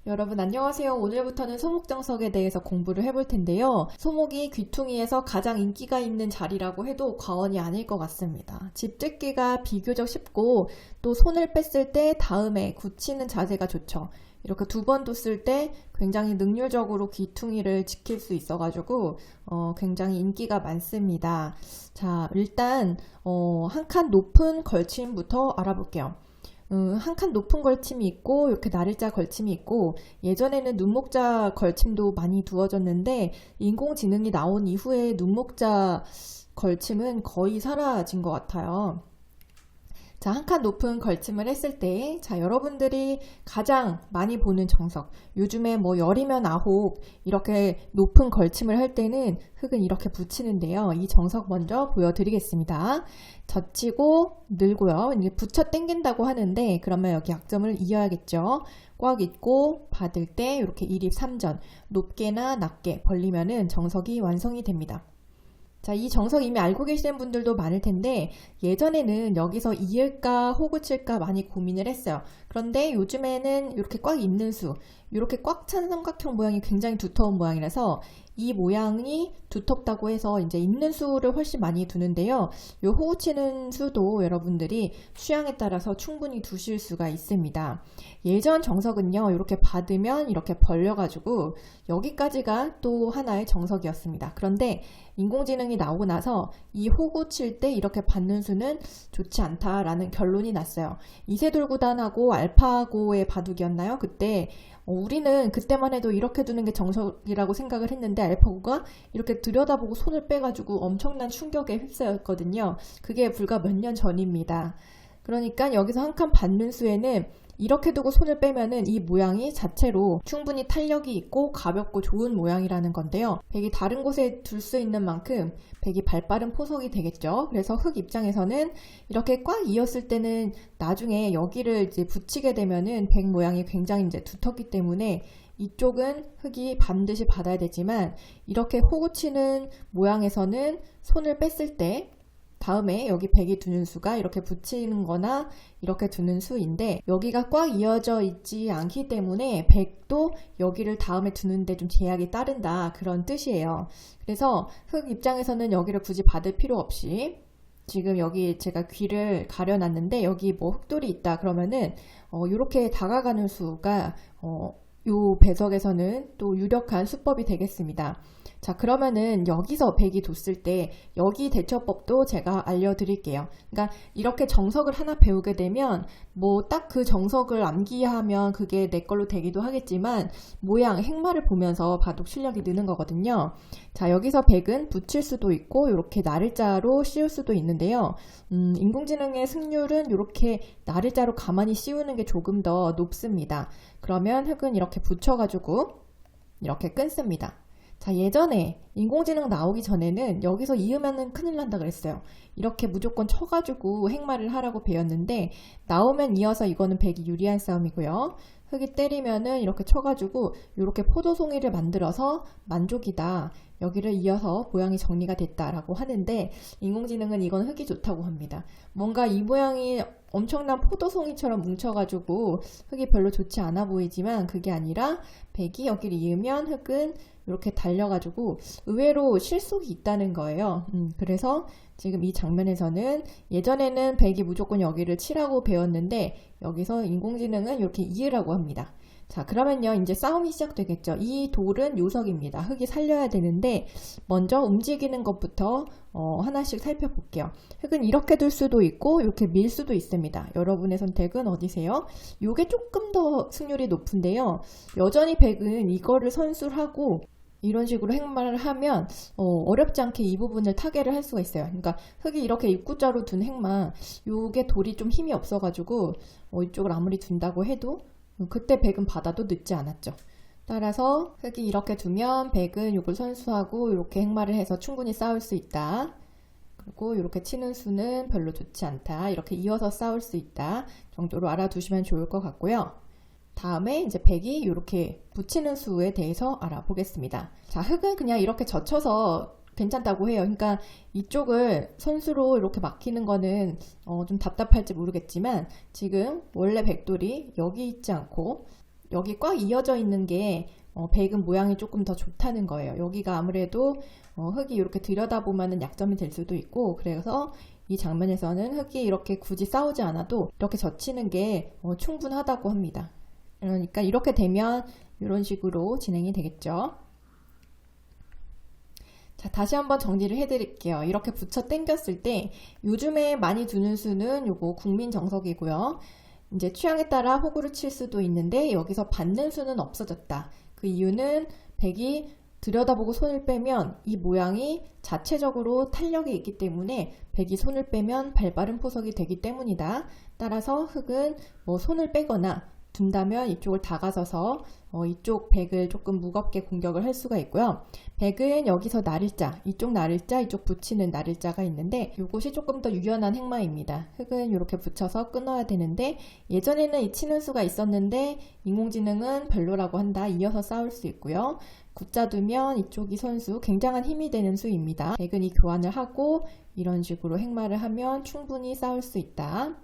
여러분 안녕하세요. 오늘부터는 소목정석에 대해서 공부를 해볼 텐데요. 소목이 귀퉁이에서 가장 인기가 있는 자리라고 해도 과언이 아닐 것 같습니다. 집 짓기가 비교적 쉽고 또 손을 뺐을 때 다음에 굳히는 자세가 좋죠. 이렇게 두 번 뒀을 때 굉장히 능률적으로 귀퉁이를 지킬 수 있어가지고 굉장히 인기가 많습니다. 자, 일단 한 칸 높은 걸침부터 알아볼게요. 한 칸 높은 걸침이 있고 이렇게 나를자 걸침이 있고 예전에는 눈목자 걸침도 많이 두어졌는데 인공지능이 나온 이후에 눈목자 걸침은 거의 사라진 것 같아요. 자, 한 칸 높은 걸침을 했을 때, 자, 여러분들이 가장 많이 보는 정석. 요즘에 뭐 열이면 아홉, 이렇게 높은 걸침을 할 때는 흙은 이렇게 붙이는데요. 이 정석 먼저 보여드리겠습니다. 젖히고, 늘고요. 이제 붙여 당긴다고 하는데, 그러면 여기 약점을 이어야겠죠. 꽉 잊고, 받을 때 이렇게 1입 3전, 높게나 낮게 벌리면은 정석이 완성이 됩니다. 자, 이 정석 이미 알고 계시는 분들도 많을 텐데 예전에는 여기서 이을까 호구칠까 많이 고민을 했어요. 그런데 요즘에는 이렇게 꽉 있는 수, 이렇게 꽉 찬 삼각형 모양이 굉장히 두터운 모양이라서 이 모양이 두텁다고 해서 이제 있는 수를 훨씬 많이 두는데요. 이 호구치는 수도 여러분들이 취향에 따라서 충분히 두실 수가 있습니다. 예전 정석은요, 이렇게 받으면 이렇게 벌려가지고 여기까지가 또 하나의 정석이었습니다. 그런데 인공지능이 나오고 나서 이 호구 칠 때 이렇게 받는 수는 좋지 않다라는 결론이 났어요. 이세돌구단하고 알파고의 바둑이었나요? 그때 우리는 그때만 해도 이렇게 두는 게 정석이라고 생각을 했는데 알파고가 이렇게 들여다보고 손을 빼가지고 엄청난 충격에 휩싸였거든요. 그게 불과 몇 년 전입니다. 그러니까 여기서 한 칸 받는 수에는 이렇게 두고 손을 빼면은 이 모양이 자체로 충분히 탄력이 있고 가볍고 좋은 모양이라는 건데요. 백이 다른 곳에 둘 수 있는 만큼 백이 발빠른 포석이 되겠죠. 그래서 흙 입장에서는 이렇게 꽉 이었을 때는 나중에 여기를 이제 붙이게 되면은 백 모양이 굉장히 이제 두텁기 때문에 이쪽은 흙이 반드시 받아야 되지만 이렇게 호구치는 모양에서는 손을 뺐을 때 다음에 여기 백이 두는 수가 이렇게 붙이는 거나 이렇게 두는 수인데 여기가 꽉 이어져 있지 않기 때문에 백도 여기를 다음에 두는데 좀 제약이 따른다 그런 뜻이에요. 그래서 흙 입장에서는 여기를 굳이 받을 필요 없이 지금 여기 제가 귀를 가려놨는데 여기 뭐 흙돌이 있다 그러면은 이렇게 다가가는 수가 요 배석에서는 또 유력한 수법이 되겠습니다. 자, 그러면은 여기서 백이 뒀을 때 여기 대처법도 제가 알려드릴게요. 그러니까 이렇게 정석을 하나 배우게 되면 뭐 딱 그 정석을 암기하면 그게 내 걸로 되기도 하겠지만 모양, 행마를 보면서 바둑 실력이 느는 거거든요. 자, 여기서 백은 붙일 수도 있고 이렇게 나를자로 씌울 수도 있는데요. 인공지능의 승률은 이렇게 나를자로 가만히 씌우는 게 조금 더 높습니다. 그러면 흙은 이렇게 붙여가지고 이렇게 끊습니다. 자, 예전에 인공지능 나오기 전에는 여기서 이으면은 큰일 난다 그랬어요. 이렇게 무조건 쳐가지고 행마를 하라고 배웠는데 나오면 이어서 이거는 백이 유리한 싸움이고요. 흙이 때리면은 이렇게 쳐가지고 이렇게 포도송이를 만들어서 만족이다. 여기를 이어서 모양이 정리가 됐다라고 하는데 인공지능은 이건 흙이 좋다고 합니다. 뭔가 이 모양이 엄청난 포도송이처럼 뭉쳐가지고 흙이 별로 좋지 않아 보이지만 그게 아니라 백이 여기를 이으면 흙은 이렇게 달려가지고 의외로 실속이 있다는 거예요. 그래서 지금 이 장면에서는 예전에는 백이 무조건 여기를 치라고 배웠는데 여기서 인공지능은 이렇게 이으라고 합니다. 자, 그러면요 이제 싸움이 시작되겠죠. 이 돌은 요석입니다. 흙이 살려야 되는데 먼저 움직이는 것부터 하나씩 살펴볼게요. 흙은 이렇게 둘 수도 있고 이렇게 밀 수도 있습니다. 여러분의 선택은 어디세요? 요게 조금 더 승률이 높은데요. 여전히 백은 이거를 선술하고 이런 식으로 행마를 하면 어렵지 않게 이 부분을 타개를 할 수가 있어요. 그러니까 흙이 이렇게 입구자로 둔 행마 요게 돌이 좀 힘이 없어가지고 이쪽을 아무리 둔다고 해도 그때 백은 받아도 늦지 않았죠. 따라서 흙이 이렇게 두면 백은 이걸 선수하고 이렇게 행마를 해서 충분히 싸울 수 있다. 그리고 이렇게 치는 수는 별로 좋지 않다. 이렇게 이어서 싸울 수 있다. 정도로 알아두시면 좋을 것 같고요. 다음에 이제 백이 이렇게 붙이는 수에 대해서 알아보겠습니다. 자, 흙은 그냥 이렇게 젖혀서 괜찮다고 해요. 그러니까 이쪽을 선수로 이렇게 막히는 거는 좀 답답할지 모르겠지만 지금 원래 백돌이 여기 있지 않고 여기 꽉 이어져 있는 게 백은 모양이 조금 더 좋다는 거예요. 여기가 아무래도 흙이 이렇게 들여다보면 약점이 될 수도 있고, 그래서 이 장면에서는 흙이 이렇게 굳이 싸우지 않아도 이렇게 젖히는 게 충분하다고 합니다. 그러니까 이렇게 되면 이런 식으로 진행이 되겠죠. 자, 다시 한번 정리를 해드릴게요. 이렇게 붙여 당겼을 때 요즘에 많이 두는 수는 요거 국민정석이고요. 이제 취향에 따라 호구를 칠 수도 있는데 여기서 받는 수는 없어졌다. 그 이유는 백이 들여다보고 손을 빼면 이 모양이 자체적으로 탄력이 있기 때문에 백이 손을 빼면 발빠른 포석이 되기 때문이다. 따라서 흙은 뭐 손을 빼거나 둔다면 이쪽을 다가서서 이쪽 백을 조금 무겁게 공격을 할 수가 있고요. 백은 여기서 나릴자, 이쪽 붙이는 나릴자가 있는데 이것이 조금 더 유연한 행마입니다. 흙은 이렇게 붙여서 끊어야 되는데 예전에는 이 치는 수가 있었는데 인공지능은 별로라고 한다. 이어서 싸울 수 있고요. 굳자 두면 이쪽이 선수, 굉장한 힘이 되는 수입니다. 백은 이 교환을 하고 이런 식으로 행마를 하면 충분히 싸울 수 있다.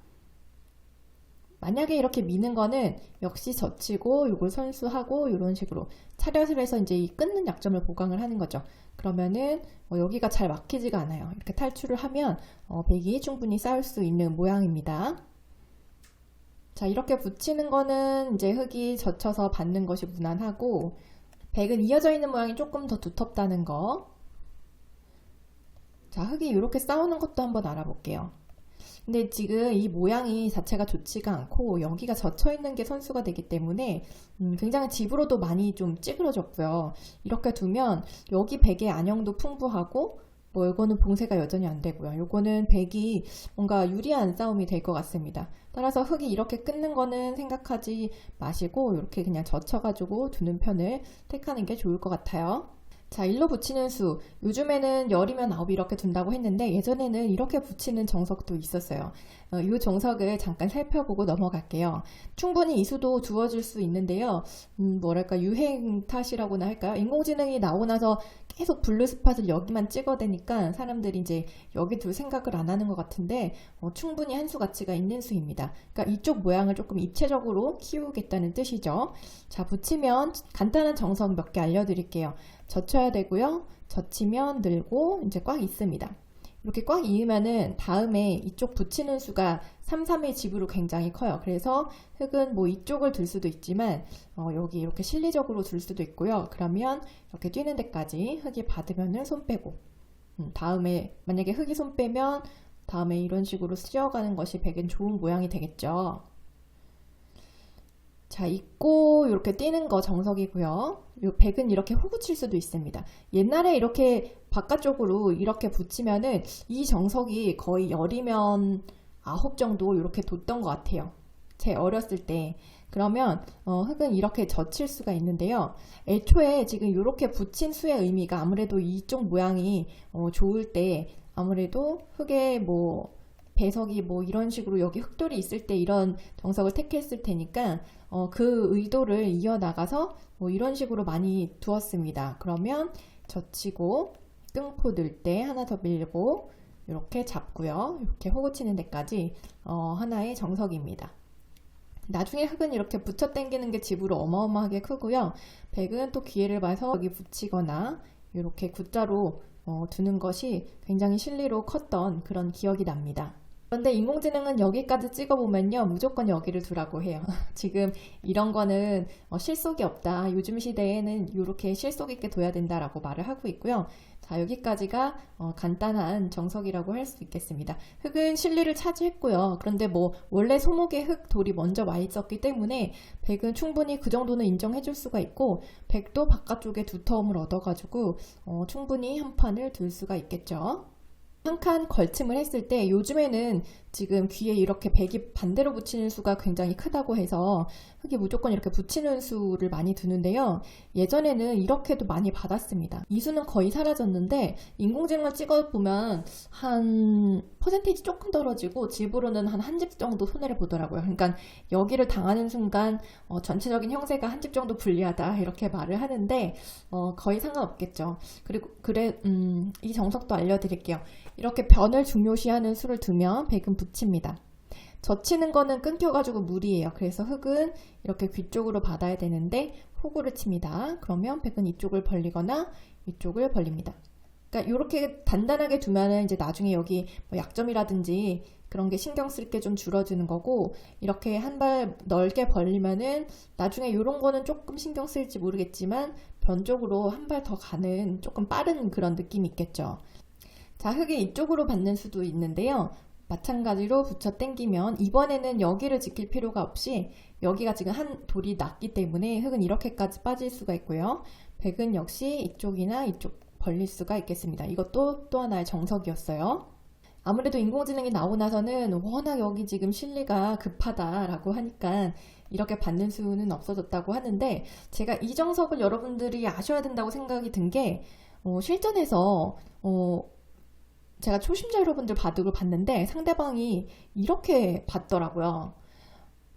만약에 이렇게 미는 거는 역시 젖히고 이걸 선수하고 이런 식으로 차렷을 해서 이제 이 끊는 약점을 보강을 하는 거죠. 그러면은 여기가 잘 막히지가 않아요. 이렇게 탈출을 하면 백이 충분히 싸울 수 있는 모양입니다. 자, 이렇게 붙이는 거는 이제 흙이 젖혀서 받는 것이 무난하고, 백은 이어져 있는 모양이 조금 더 두텁다는 거. 자, 흙이 이렇게 싸우는 것도 한번 알아볼게요. 근데 지금 이 모양이 자체가 좋지가 않고 여기가 젖혀 있는 게 선수가 되기 때문에 굉장히 집으로도 많이 좀 찌그러졌고요. 이렇게 두면 여기 백의 안형도 풍부하고 뭐 이거는 봉쇄가 여전히 안 되고요. 요거는 백이 뭔가 유리한 싸움이 될 것 같습니다. 따라서 흙이 이렇게 끊는 거는 생각하지 마시고 이렇게 그냥 젖혀가지고 두는 편을 택하는 게 좋을 것 같아요. 자, 일로 붙이는 수. 요즘에는 열이면 9 이렇게 둔다고 했는데 예전에는 이렇게 붙이는 정석도 있었어요. 이 정석을 잠깐 살펴보고 넘어갈게요. 충분히 이 수도 두어줄 수 있는데요. 뭐랄까 유행 탓이라고나 할까요? 인공지능이 나오고 나서 계속 블루 스팟을 여기만 찍어대니까 사람들이 이제 여기 둘 생각을 안 하는 것 같은데 충분히 한 수 가치가 있는 수입니다. 그러니까 이쪽 모양을 조금 입체적으로 키우겠다는 뜻이죠. 자, 붙이면 간단한 정석 몇 개 알려드릴게요. 젖혀야 되고요. 젖히면 늘고 이제 꽉 있습니다. 이렇게 꽉 이으면은 다음에 이쪽 붙이는 수가 3, 3의 집으로 굉장히 커요. 그래서 흙은 뭐 이쪽을 둘 수도 있지만 여기 이렇게 실리적으로 둘 수도 있고요. 그러면 이렇게 뛰는 데까지 흙이 받으면은 손 빼고 다음에 만약에 흙이 손 빼면 다음에 이런 식으로 쓰여가는 것이 백은 좋은 모양이 되겠죠. 자, 있고 이렇게 뛰는 거 정석이고요. 요 백은 이렇게 호구 칠 수도 있습니다. 옛날에 이렇게 바깥쪽으로 이렇게 붙이면은 이 정석이 거의 열이면 9 정도 이렇게 뒀던 것 같아요. 제 어렸을 때. 그러면 흙은 이렇게 젖힐 수가 있는데요. 애초에 지금 이렇게 붙인 수의 의미가 아무래도 이쪽 모양이 좋을 때 아무래도 흙에 뭐 배석이 뭐 이런 식으로 여기 흙돌이 있을 때 이런 정석을 택했을 테니까 그 의도를 이어나가서 뭐 이런 식으로 많이 두었습니다. 그러면 젖히고 끈포 들 때 하나 더 밀고 이렇게 잡고요. 이렇게 호구 치는 데까지 하나의 정석입니다. 나중에 흙은 이렇게 붙여 당기는 게 집으로 어마어마하게 크고요. 백은 또 기회를 봐서 여기 붙이거나 이렇게 굿자로 두는 것이 굉장히 실리로 컸던 그런 기억이 납니다. 그런데 인공지능은 여기까지 찍어보면요 무조건 여기를 두라고 해요. 지금 이런 거는 실속이 없다. 요즘 시대에는 이렇게 실속 있게 둬야 된다라고 말을 하고 있고요. 자, 여기까지가 간단한 정석이라고 할 수 있겠습니다. 흙은 실리를 차지했고요. 그런데 뭐 원래 소목에 흙 돌이 먼저 와 있었기 때문에 백은 충분히 그 정도는 인정해 줄 수가 있고 백도 바깥쪽에 두터움을 얻어가지고 충분히 한 판을 둘 수가 있겠죠. 한 칸 걸침을 했을 때 요즘에는 지금 귀에 이렇게 백이 반대로 붙이는 수가 굉장히 크다고 해서 흙이 무조건 이렇게 붙이는 수를 많이 두는데요. 예전에는 이렇게도 많이 받았습니다. 이 수는 거의 사라졌는데 인공지능을 찍어보면 한 퍼센테이지 조금 떨어지고 집으로는 한 집 정도 손해를 보더라고요. 그러니까 여기를 당하는 순간 전체적인 형세가 한 집 정도 불리하다 이렇게 말을 하는데 거의 상관없겠죠. 그리고 이 정석도 알려드릴게요. 이렇게 변을 중요시하는 수를 두면 백은 붙입니다. 젖히는 거는 끊겨가지고 무리예요. 그래서 흙은 이렇게 귀 쪽으로 받아야 되는데 호구를 칩니다. 그러면 백은 이쪽을 벌리거나 이쪽을 벌립니다. 그러니까 이렇게 단단하게 두면은 이제 나중에 여기 뭐 약점이라든지 그런 게 신경 쓸 게 좀 줄어드는 거고, 이렇게 한 발 넓게 벌리면은 나중에 이런 거는 조금 신경 쓸지 모르겠지만 변쪽으로 한 발 더 가는 조금 빠른 그런 느낌이 있겠죠. 자, 흙이 이쪽으로 받는 수도 있는데요. 마찬가지로 붙여 당기면 이번에는 여기를 지킬 필요가 없이 여기가 지금 한 돌이 났기 때문에 흙은 이렇게까지 빠질 수가 있고요. 백은 역시 이쪽이나 이쪽 벌릴 수가 있겠습니다. 이것도 또 하나의 정석이었어요. 아무래도 인공지능이 나오고 나서는 워낙 여기 지금 실리가 급하다라고 하니까 이렇게 받는 수는 없어졌다고 하는데, 제가 이 정석을 여러분들이 아셔야 된다고 생각이 든 게 실전에서 제가 초심자 여러분들 바둑을 봤는데 상대방이 이렇게 봤더라고요.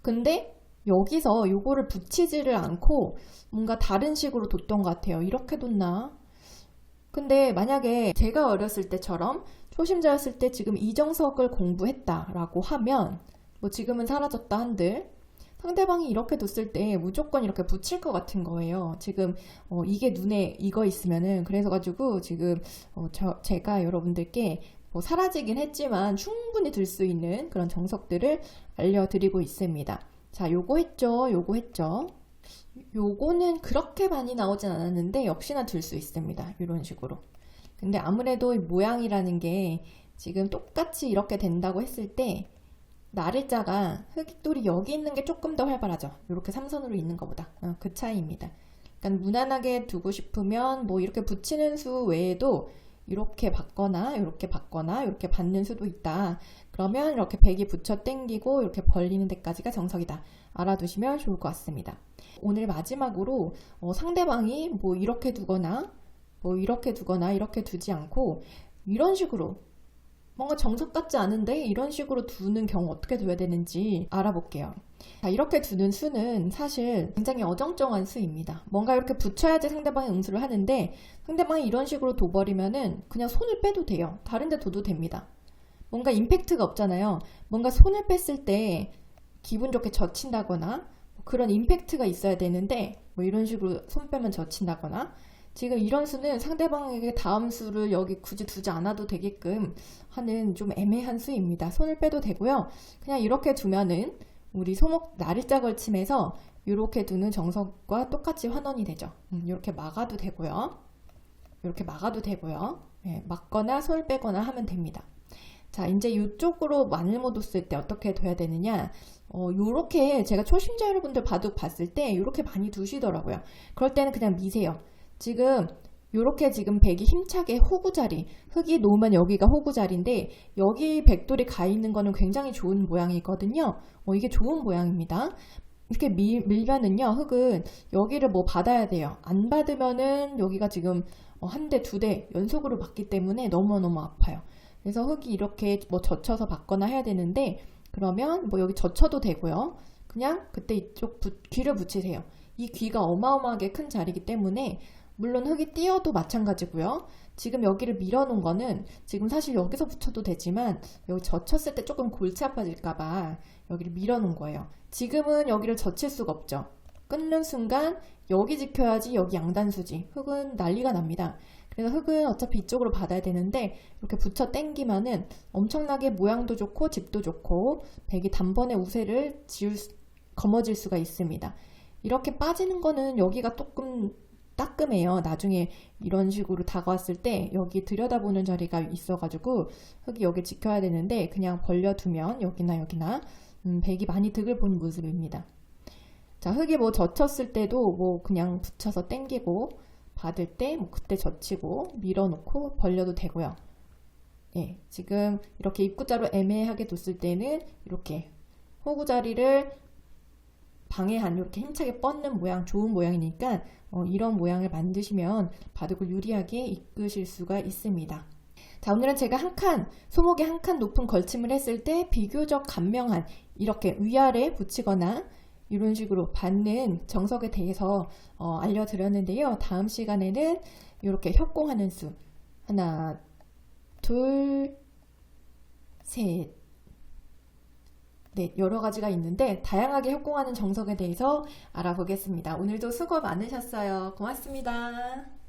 근데 여기서 요거를 붙이지를 않고 뭔가 다른 식으로 뒀던 것 같아요. 이렇게 뒀나? 근데 만약에 제가 어렸을 때처럼 초심자였을 때 지금 이정석을 공부했다라고 하면, 뭐 지금은 사라졌다 한들 상대방이 이렇게 뒀을 때 무조건 이렇게 붙일 것 같은 거예요. 지금 이게 눈에 익어 있으면은, 그래서 가지고 지금 제가 여러분들께 뭐 사라지긴 했지만 충분히 들 수 있는 그런 정석들을 알려드리고 있습니다. 자, 요거 했죠. 요거 했죠. 요거는 그렇게 많이 나오진 않았는데 역시나 들 수 있습니다. 이런 식으로. 근데 아무래도 이 모양이라는 게 지금 똑같이 이렇게 된다고 했을 때 나를자가 흑돌이 여기 있는 게 조금 더 활발하죠. 이렇게 삼선으로 있는 것보다. 그 차이입니다. 그러니까 무난하게 두고 싶으면 뭐 이렇게 붙이는 수 외에도 이렇게 받거나 이렇게 받거나 이렇게 받는 수도 있다. 그러면 이렇게 백이 붙여 당기고 이렇게 벌리는 데까지가 정석이다. 알아두시면 좋을 것 같습니다. 오늘 마지막으로 상대방이 뭐 이렇게 두거나 뭐 이렇게 두거나 이렇게 두지 않고 이런 식으로 뭔가 정석 같지 않은데 이런 식으로 두는 경우 어떻게 둬야 되는지 알아볼게요. 자, 이렇게 두는 수는 사실 굉장히 어정쩡한 수입니다. 뭔가 이렇게 붙여야지 상대방이 응수를 하는데 상대방이 이런 식으로 둬버리면은 그냥 손을 빼도 돼요. 다른 데 둬도 됩니다. 뭔가 임팩트가 없잖아요. 뭔가 손을 뺐을 때 기분 좋게 젖힌다거나 그런 임팩트가 있어야 되는데 뭐 이런 식으로 손 빼면 젖힌다거나, 지금 이런 수는 상대방에게 다음 수를 여기 굳이 두지 않아도 되게끔 하는 좀 애매한 수입니다. 손을 빼도 되고요. 그냥 이렇게 두면은 우리 소목 나를자 걸침에서 이렇게 두는 정석과 똑같이 환원이 되죠. 이렇게 막아도 되고요. 이렇게 막아도 되고요. 네, 막거나 손을 빼거나 하면 됩니다. 자, 이제 이쪽으로 마늘 못 뒀을 때 어떻게 둬야 되느냐? 요렇게 제가 초심자 여러분들 바둑 봤을 때 요렇게 많이 두시더라고요. 그럴 때는 그냥 미세요. 지금 요렇게 지금 백이 힘차게 호구자리, 흙이 놓으면 여기가 호구자리인데 여기 백돌이 가 있는 거는 굉장히 좋은 모양이거든요. 이게 좋은 모양입니다. 이렇게 밀면은요, 흙은 여기를 뭐 받아야 돼요. 안 받으면은 여기가 지금 한 대, 두 대 연속으로 맞기 때문에 너무너무 아파요. 그래서 흙이 이렇게 뭐 젖혀서 받거나 해야 되는데, 그러면 뭐 여기 젖혀도 되고요. 그냥 그때 이쪽 귀를 붙이세요. 이 귀가 어마어마하게 큰 자리이기 때문에 물론 흙이 띄어도 마찬가지고요. 지금 여기를 밀어놓은 거는 지금 사실 여기서 붙여도 되지만 여기 젖혔을 때 조금 골치 아파질까봐 여기를 밀어놓은 거예요. 지금은 여기를 젖힐 수가 없죠. 끊는 순간 여기 지켜야지 여기 양단수지. 흙은 난리가 납니다. 그래서 흙은 어차피 이쪽으로 받아야 되는데 이렇게 붙여 당기면은 엄청나게 모양도 좋고 집도 좋고 백이 단번에 우세를 거머쥘 수가 있습니다. 이렇게 빠지는 거는 여기가 조금 따끔해요. 나중에 이런 식으로 다가왔을 때 여기 들여다보는 자리가 있어가지고 흙이 여기 지켜야 되는데 그냥 벌려두면 여기나 여기나 백이 많이 득을 본 모습입니다. 자, 흙이 뭐 젖혔을 때도 뭐 그냥 붙여서 당기고 받을 때 뭐 그때 젖히고 밀어놓고 벌려도 되고요. 예, 지금 이렇게 입구자로 애매하게 뒀을 때는 이렇게 호구자리를 방해한 이렇게 힘차게 뻗는 모양, 좋은 모양이니까 이런 모양을 만드시면 바둑을 유리하게 이끄실 수가 있습니다. 자, 오늘은 제가 소목에 한 칸 높은 걸침을 했을 때 비교적 간명한 이렇게 위아래 붙이거나 이런 식으로 받는 정석에 대해서 알려드렸는데요. 다음 시간에는 이렇게 협공하는 수 하나, 둘, 셋, 네, 여러 가지가 있는데 다양하게 협공하는 정석에 대해서 알아보겠습니다. 오늘도 수고 많으셨어요. 고맙습니다.